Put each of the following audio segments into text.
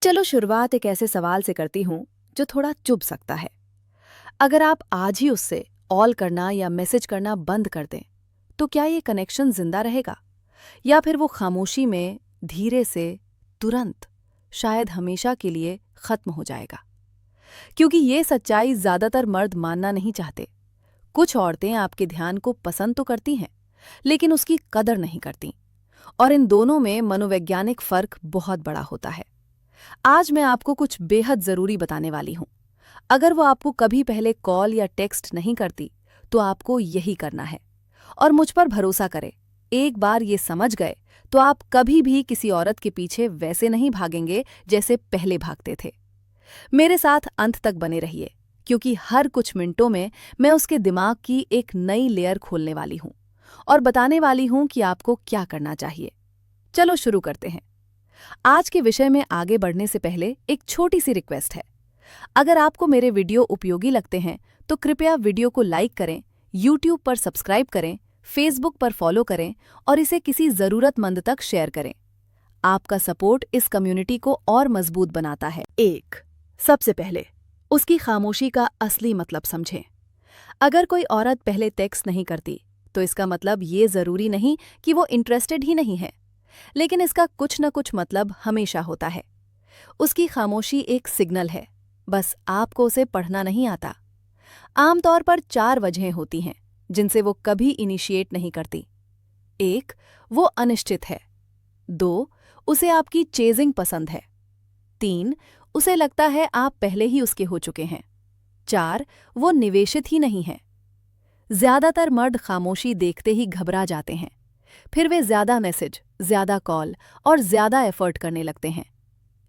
चलो शुरुआत एक ऐसे सवाल से करती हूँ जो थोड़ा चुभ सकता है। अगर आप आज ही उससे ऑल करना या मैसेज करना बंद कर दें, तो क्या ये कनेक्शन जिंदा रहेगा या फिर वो खामोशी में धीरे से तुरंत शायद हमेशा के लिए खत्म हो जाएगा? क्योंकि ये सच्चाई ज्यादातर मर्द मानना नहीं चाहते। कुछ औरतें आपके ध्यान को पसंद तो करती हैं, लेकिन उसकी कदर नहीं करती, और इन दोनों में मनोवैज्ञानिक फर्क बहुत बड़ा होता है। आज मैं आपको कुछ बेहद जरूरी बताने वाली हूं। अगर वो आपको कभी पहले कॉल या टेक्स्ट नहीं करती, तो आपको यही करना है। और मुझ पर भरोसा करें, एक बार ये समझ गए तो आप कभी भी किसी औरत के पीछे वैसे नहीं भागेंगे जैसे पहले भागते थे। मेरे साथ अंत तक बने रहिए, क्योंकि हर कुछ मिनटों में मैं उसके दिमाग की एक नई लेयर खोलने वाली हूं और बताने वाली हूं कि आपको क्या करना चाहिए। चलो शुरू करते हैं। आज के विषय में आगे बढ़ने से पहले एक छोटी सी रिक्वेस्ट है। अगर आपको मेरे वीडियो उपयोगी लगते हैं तो कृपया वीडियो को लाइक करें, YouTube पर सब्सक्राइब करें, Facebook पर फॉलो करें और इसे किसी जरूरतमंद तक शेयर करें। आपका सपोर्ट इस कम्युनिटी को और मजबूत बनाता है। सबसे पहले उसकी खामोशी का असली मतलब समझें। अगर कोई औरत पहले टेक्स्ट नहीं करती, तो इसका मतलब ये जरूरी नहीं कि वो इंटरेस्टेड ही नहीं है, लेकिन इसका कुछ न कुछ मतलब हमेशा होता है। उसकी खामोशी एक सिग्नल है, बस आपको उसे पढ़ना नहीं आता। आमतौर पर 4 वजहें होती हैं जिनसे वो कभी इनिशिएट नहीं करती। 1. वो अनिश्चित है। 2. उसे आपकी चेजिंग पसंद है। 3. उसे लगता है आप पहले ही उसके हो चुके हैं। 4. वो निवेशित ही नहीं है। ज्यादातर मर्द खामोशी देखते ही घबरा जाते हैं। फिर वे ज्यादा मैसेज, ज्यादा कॉल और ज्यादा एफर्ट करने लगते हैं।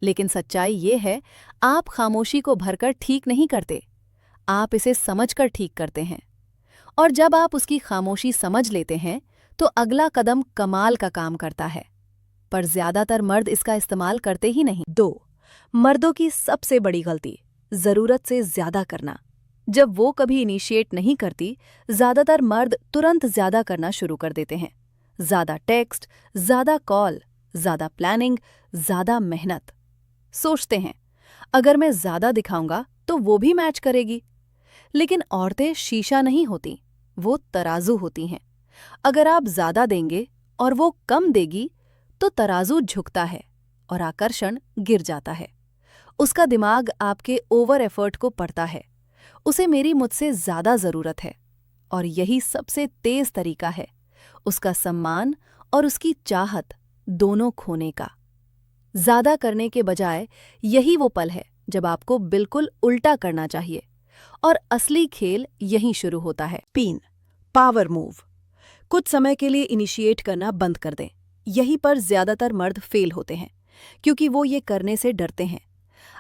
लेकिन सच्चाई ये है, आप खामोशी को भरकर ठीक नहीं करते, आप इसे समझकर ठीक करते हैं। और जब आप उसकी खामोशी समझ लेते हैं, तो अगला कदम कमाल का काम करता है। पर ज्यादातर मर्द इसका इस्तेमाल करते ही नहीं। 2. मर्दों की सबसे बड़ी गलती, जरूरत से ज्यादा करना। जब वो कभी इनिशिएट नहीं करती, ज्यादातर मर्द तुरंत ज्यादा करना शुरू कर देते हैं। ज्यादा टेक्स्ट, ज्यादा कॉल, ज्यादा प्लानिंग, ज्यादा मेहनत। सोचते हैं, अगर मैं ज्यादा दिखाऊंगा तो वो भी मैच करेगी। लेकिन औरतें शीशा नहीं होती, वो तराजू होती हैं। अगर आप ज्यादा देंगे और वो कम देगी, तो तराजू झुकता है और आकर्षण गिर जाता है। उसका दिमाग आपके ओवर एफर्ट को पढ़ता है। उसे मेरी मुझसे ज्यादा जरूरत है, और यही सबसे तेज तरीका है उसका सम्मान और उसकी चाहत दोनों खोने का। ज्यादा करने के बजाय यही वो पल है जब आपको बिल्कुल उल्टा करना चाहिए, और असली खेल यहीं शुरू होता है। 3. Power move. कुछ समय के लिए इनिशिएट करना बंद कर दें। यहीं पर ज्यादातर मर्द फेल होते हैं, क्योंकि वो ये करने से डरते हैं।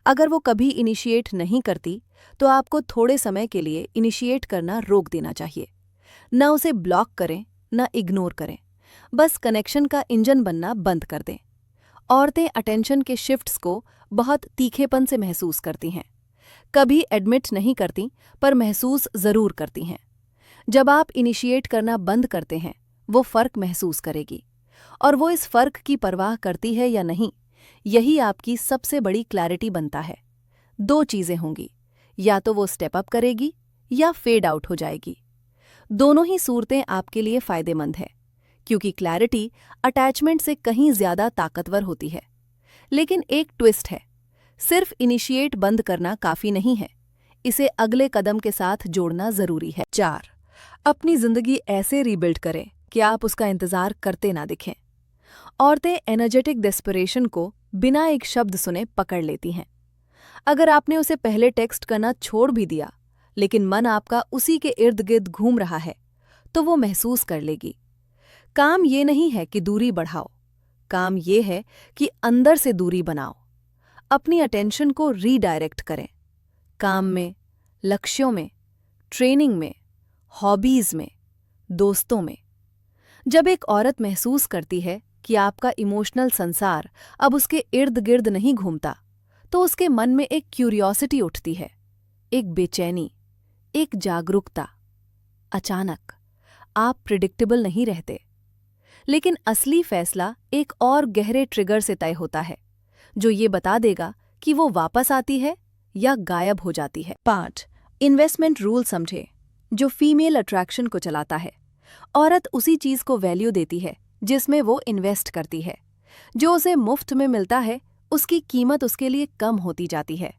अगर वो कभी इनिशिएट नहीं करती, तो आपको थोड़े समय के लिए इनिशिएट करना रोक देना चाहिए। न उसे ब्लॉक करें, न इग्नोर करें, बस कनेक्शन का इंजन बनना बंद कर दें। औरतें अटेंशन के शिफ्ट्स को बहुत तीखेपन से महसूस करती हैं। कभी एडमिट नहीं करती, पर महसूस जरूर करती हैं। जब आप इनिशिएट करना बंद करते हैं, वो फर्क महसूस करेगी, और वो इस फर्क की परवाह करती है या नहीं, यही आपकी सबसे बड़ी क्लैरिटी बनता है। 2 चीजें होंगी, या तो वो स्टेप अप करेगी या फेड आउट हो जाएगी। दोनों ही सूरतें आपके लिए फायदेमंद है, क्योंकि क्लैरिटी अटैचमेंट से कहीं ज्यादा ताकतवर होती है। लेकिन एक ट्विस्ट है, सिर्फ इनिशिएट बंद करना काफी नहीं है, इसे अगले कदम के साथ जोड़ना जरूरी है। 4. अपनी जिंदगी ऐसे रीबिल्ड करें कि आप उसका इंतजार करते ना दिखें। औरतें एनर्जेटिक डेस्परेशन को बिना एक शब्द सुने पकड़ लेती हैं। अगर आपने उसे पहले टेक्स्ट करना छोड़ भी दिया, लेकिन मन आपका उसी के इर्द गिर्द घूम रहा है, तो वो महसूस कर लेगी। काम ये नहीं है कि दूरी बढ़ाओ, काम ये है कि अंदर से दूरी बनाओ। अपनी अटेंशन को रीडायरेक्ट करें, काम में, लक्ष्यों में, ट्रेनिंग में, हॉबीज में, दोस्तों में। जब एक औरत महसूस करती है कि आपका इमोशनल संसार अब उसके इर्द गिर्द नहीं घूमता, तो उसके मन में एक क्यूरियोसिटी उठती है, एक बेचैनी, एक जागरूकता। अचानक आप प्रिडिक्टेबल नहीं रहते। लेकिन असली फैसला एक और गहरे ट्रिगर से तय होता है, जो ये बता देगा कि वो वापस आती है या गायब हो जाती है। 5. इन्वेस्टमेंट रूल समझे, जो फीमेल अट्रैक्शन को चलाता है। औरत उसी चीज को वैल्यू देती है जिसमें वो इन्वेस्ट करती है। जो उसे मुफ्त में मिलता है उसकी कीमत उसके लिए कम होती जाती है।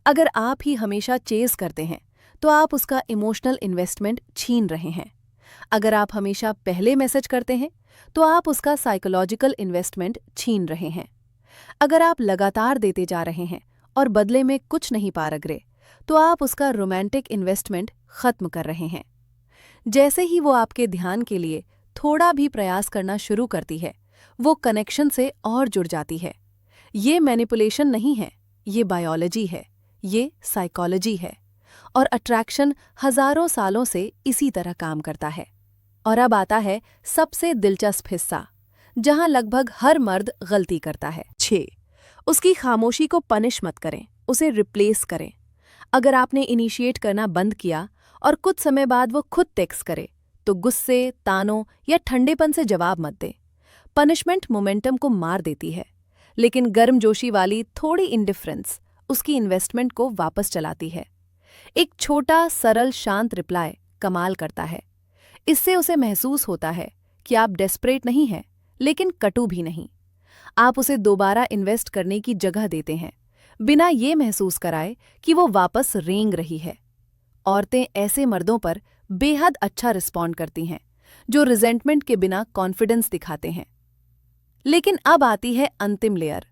अगर आप ही हमेशा चेज करते हैं तो आप उसका इमोशनल इन्वेस्टमेंट छीन रहे हैं। अगर आप हमेशा पहले मैसेज करते हैं तो आप उसका साइकोलॉजिकल इन्वेस्टमेंट छीन रहे हैं। अगर आप लगातार देते जा रहे हैं और बदले में कुछ नहीं पा रहे तो आप उसका रोमांटिक इन्वेस्टमेंट खत्म कर रहे हैं। जैसे ही वो आपके ध्यान के लिए थोड़ा भी प्रयास करना शुरू करती है, वो कनेक्शन से और जुड़ जाती है। ये मैनिपुलेशन नहीं है, ये बायोलॉजी है, ये साइकोलॉजी है, और अट्रैक्शन हजारों सालों से इसी तरह काम करता है। और अब आता है सबसे दिलचस्प हिस्सा, जहां लगभग हर मर्द गलती करता है। 6. उसकी खामोशी को पनिश मत करें, उसे रिप्लेस करें। अगर आपने इनिशिएट करना बंद किया और कुछ समय बाद वो खुद टेक्स्ट करे, तो गुस्से, तानों या ठंडेपन से जवाब मत दें। पनिशमेंट मोमेंटम को मार देती है, लेकिन गर्मजोशी वाली थोड़ी इंडिफरेंस उसकी इन्वेस्टमेंट को वापस चलाती है। एक छोटा, सरल, शांत रिप्लाई कमाल करता है। इससे उसे महसूस होता है कि आप डेस्परेट नहीं हैं, लेकिन कटु भी नहीं। आप उसे दोबारा इन्वेस्ट करने की जगह देते हैं, बिना ये महसूस कराए कि वो वापस रेंग रही है। औरतें ऐसे मर्दों पर बेहद अच्छा रिस्पॉन्ड करती हैं, जो रिजेंटमेंट के बिना कॉन्फिडेंस दिखाते हैं। लेकिन अब आती है अंतिम लेयर,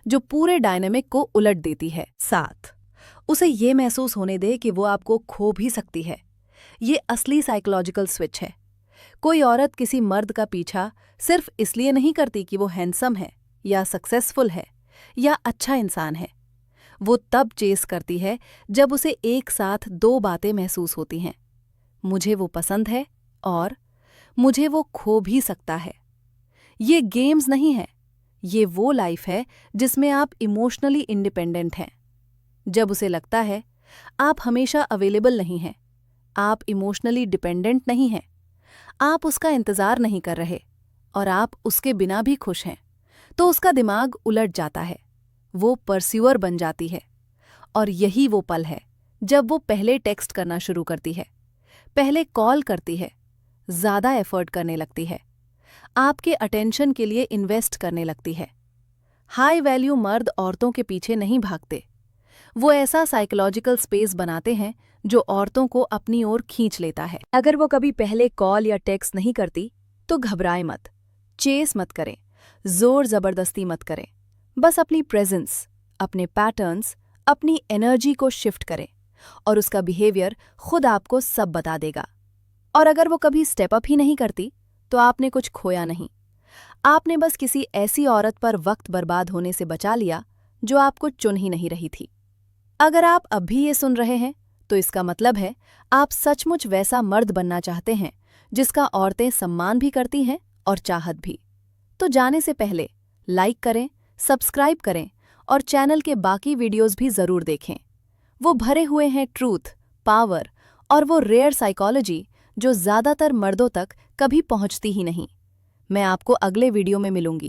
जो पूरे डायनामिक को उलट देती है। 7. उसे ये महसूस होने दे कि वो आपको खो भी सकती है। ये असली साइकोलॉजिकल स्विच है। कोई औरत किसी मर्द का पीछा सिर्फ इसलिए नहीं करती कि वो हैंडसम है या सक्सेसफुल है या अच्छा इंसान है। वो तब चेस करती है जब उसे एक साथ 2 बातें महसूस होती हैं, मुझे वो पसंद है और मुझे वो खो भी सकता है। ये गेम्स नहीं है, ये वो लाइफ है जिसमें आप इमोशनली इंडिपेंडेंट हैं। जब उसे लगता है आप हमेशा अवेलेबल नहीं हैं, आप इमोशनली डिपेंडेंट नहीं हैं, आप उसका इंतजार नहीं कर रहे और आप उसके बिना भी खुश हैं, तो उसका दिमाग उलट जाता है। वो परस्यूअर बन जाती है। और यही वो पल है जब वो पहले टेक्स्ट करना शुरू करती है, पहले कॉल करती है, ज़्यादा एफर्ट करने लगती है, आपके अटेंशन के लिए इन्वेस्ट करने लगती है। हाई वैल्यू मर्द औरतों के पीछे नहीं भागते। वो ऐसा साइकोलॉजिकल स्पेस बनाते हैं जो औरतों को अपनी ओर खींच लेता है। अगर वो कभी पहले कॉल या टेक्स्ट नहीं करती तो घबराए मत, चेस मत करें, जोर जबरदस्ती मत करें। बस अपनी प्रेजेंस, अपने पैटर्न्स, अपनी एनर्जी को शिफ्ट करें और उसका बिहेवियर खुद आपको सब बता देगा। और अगर वो कभी स्टेप अप ही नहीं करती तो आपने कुछ खोया नहीं, आपने बस किसी ऐसी औरत पर वक्त बर्बाद होने से बचा लिया जो आपको चुन ही नहीं रही थी। अगर आप अब भी ये सुन रहे हैं तो इसका मतलब है आप सचमुच वैसा मर्द बनना चाहते हैं जिसका औरतें सम्मान भी करती हैं और चाहत भी। तो जाने से पहले लाइक करें, सब्सक्राइब करें और चैनल के बाकी वीडियोस भी ज़रूर देखें। वो भरे हुए हैं ट्रूथ, पावर और वो रेयर साइकोलॉजी जो ज़्यादातर मर्दों तक कभी पहुंचती ही नहीं। मैं आपको अगले वीडियो में मिलूंगी।